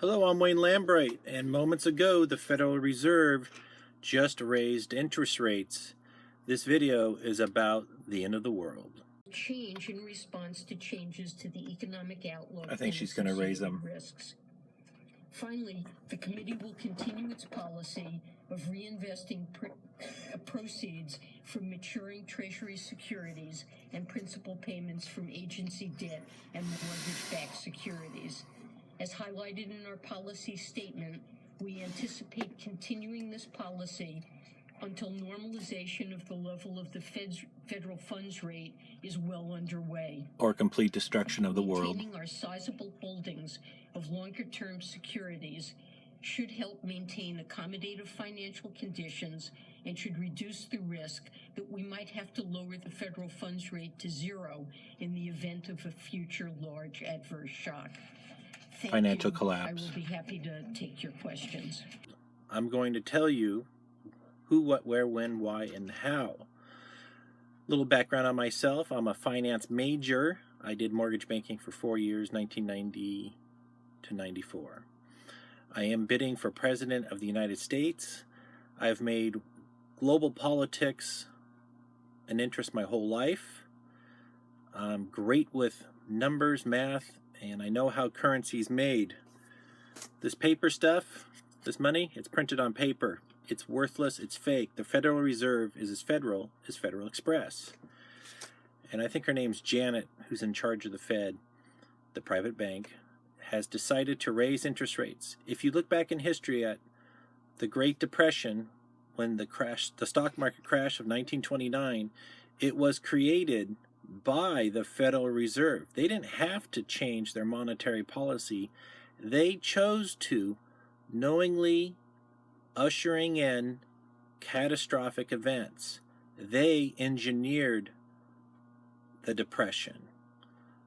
Hello, I'm Wayne Lambright, and moments ago the Federal Reserve just raised interest rates. This video is about the end of the world. Change in response to changes to the economic outlook. I think she's going to raise them. Risks. Finally, the committee will continue its policy of reinvesting proceeds from maturing Treasury securities and principal payments from agency debt and mortgage-backed securities. As highlighted in our policy statement, we anticipate continuing this policy until normalization of the level of the federal funds rate is well underway. Or complete destruction of the world. Maintaining our sizable holdings of longer-term securities should help maintain accommodative financial conditions and should reduce the risk that we might have to lower the federal funds rate to zero in the event of a future large adverse shock. Financial collapse. I will be happy to take your questions. I'm going to tell you who, what, where, when, why, and how. Little background on myself. I'm a finance major. I did mortgage banking for 4 years, 1990 to 94. I am bidding for President of the United States. I've made global politics an interest my whole life. I'm great with numbers, math, and I know how currency is made. This paper stuff, this money, it's printed on paper. It's worthless, it's fake. The Federal Reserve is as federal as Federal Express. And I think her name's Janet, who's in charge of the Fed, the private bank, has decided to raise interest rates. If you look back in history at the Great Depression, when the stock market crash of 1929, it was created by the Federal Reserve. They didn't have to change their monetary policy. They chose to, knowingly ushering in catastrophic events. They engineered the Depression.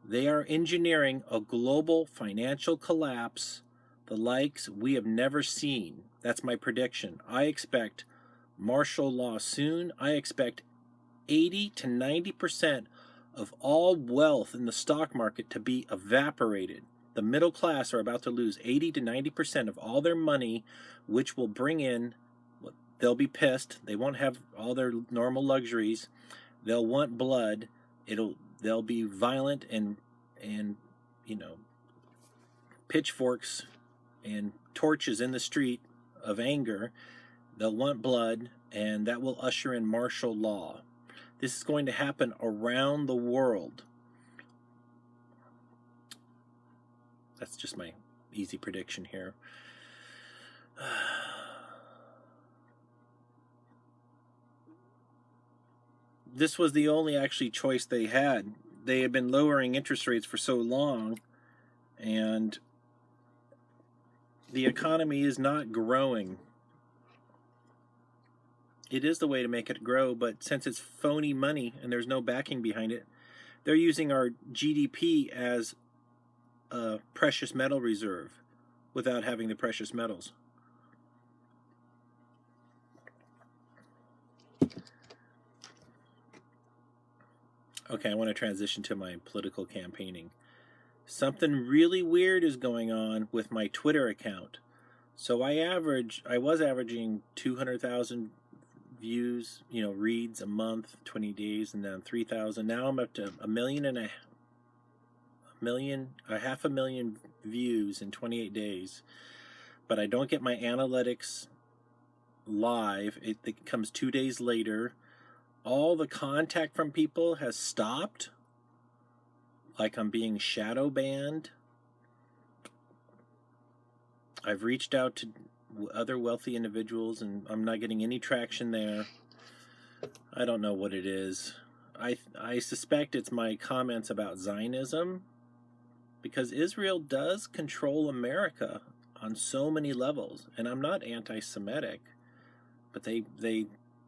They are engineering a global financial collapse, the likes we have never seen. That's my prediction. I expect martial law soon. I expect 80 to 90% of all wealth in the stock market to be evaporated. The middle class are about to lose 80 to 90% of all their money, which will bring in, they'll be pissed. They won't have all their normal luxuries. They'll want blood. They'll be violent and pitchforks and torches in the street of anger. They'll want blood, and that will usher in martial law. This is going to happen around the world. That's just my easy prediction here. This was the only actually choice they had. They had been lowering interest rates for so long, and the economy is not growing. It is the way to make it grow, but since it's phony money and there's no backing behind it, they're using our GDP as a precious metal reserve without having the precious metals. Okay, I want to transition to my political campaigning. Something really weird is going on with my Twitter account. So I was averaging 200,000 views, reads a month, 20 days, and then 3,000. Now I'm up to half a million views in 28 days. But I don't get my analytics live. It comes 2 days later. All the contact from people has stopped. Like I'm being shadow banned. I've reached out to other wealthy individuals and I'm not getting any traction there. I don't know what it is. I suspect it's my comments about Zionism, because Israel does control America on so many levels, and I'm not anti-Semitic, but they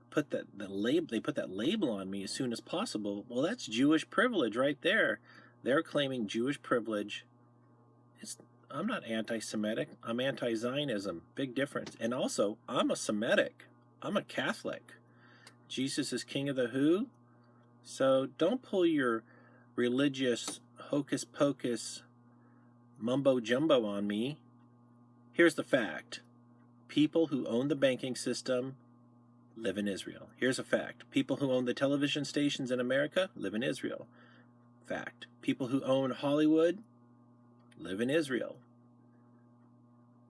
put that label on me as soon as possible. Well, that's Jewish privilege right there. They're claiming Jewish privilege. I'm not anti-Semitic. I'm anti-Zionism. Big difference. And also, I'm a Semitic. I'm a Catholic. Jesus is king of the who? So don't pull your religious hocus-pocus mumbo-jumbo on me. Here's the fact. People who own the banking system live in Israel. Here's a fact. People who own the television stations in America live in Israel. Fact. People who own Hollywood live in Israel.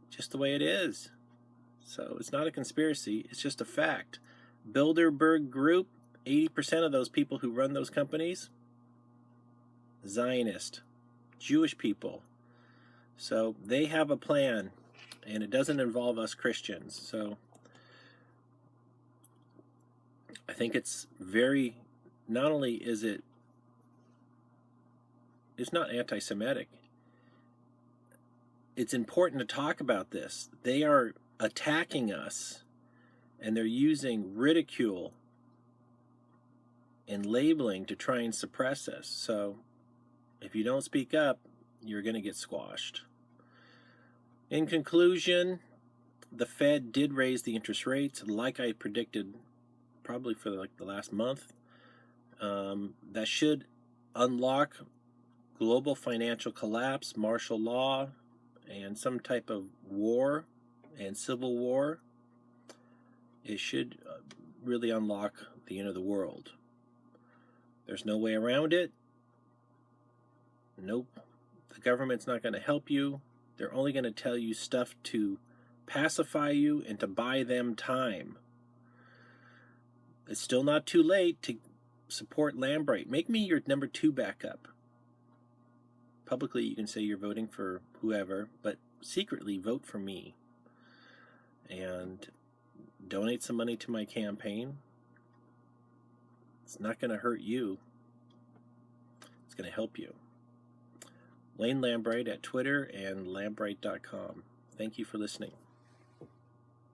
Just the way it is. So it's not a conspiracy. It's just a fact. Bilderberg Group, 80% of those people who run those companies, Zionist, Jewish people. So they have a plan, and it doesn't involve us Christians. So I think it's very, not only is it's not anti-Semitic. It's important to talk about this. They are attacking us, and they're using ridicule and labeling to try and suppress us. So if you don't speak up, you're going to get squashed. In conclusion, the Fed did raise the interest rates like I predicted probably for like the last month. That should unlock global financial collapse, martial law, and some type of war and civil war. It should really unlock the end of the world. There's no way around it. Nope. The government's not going to help you. They're only going to tell you stuff to pacify you and to buy them time. It's still not too late to support Lambright. Make me your number 2 backup. Publicly, you can say you're voting for whoever, but secretly vote for me. And donate some money to my campaign. It's not going to hurt you. It's going to help you. Wayne Lambright at Twitter and Lambright.com. Thank you for listening.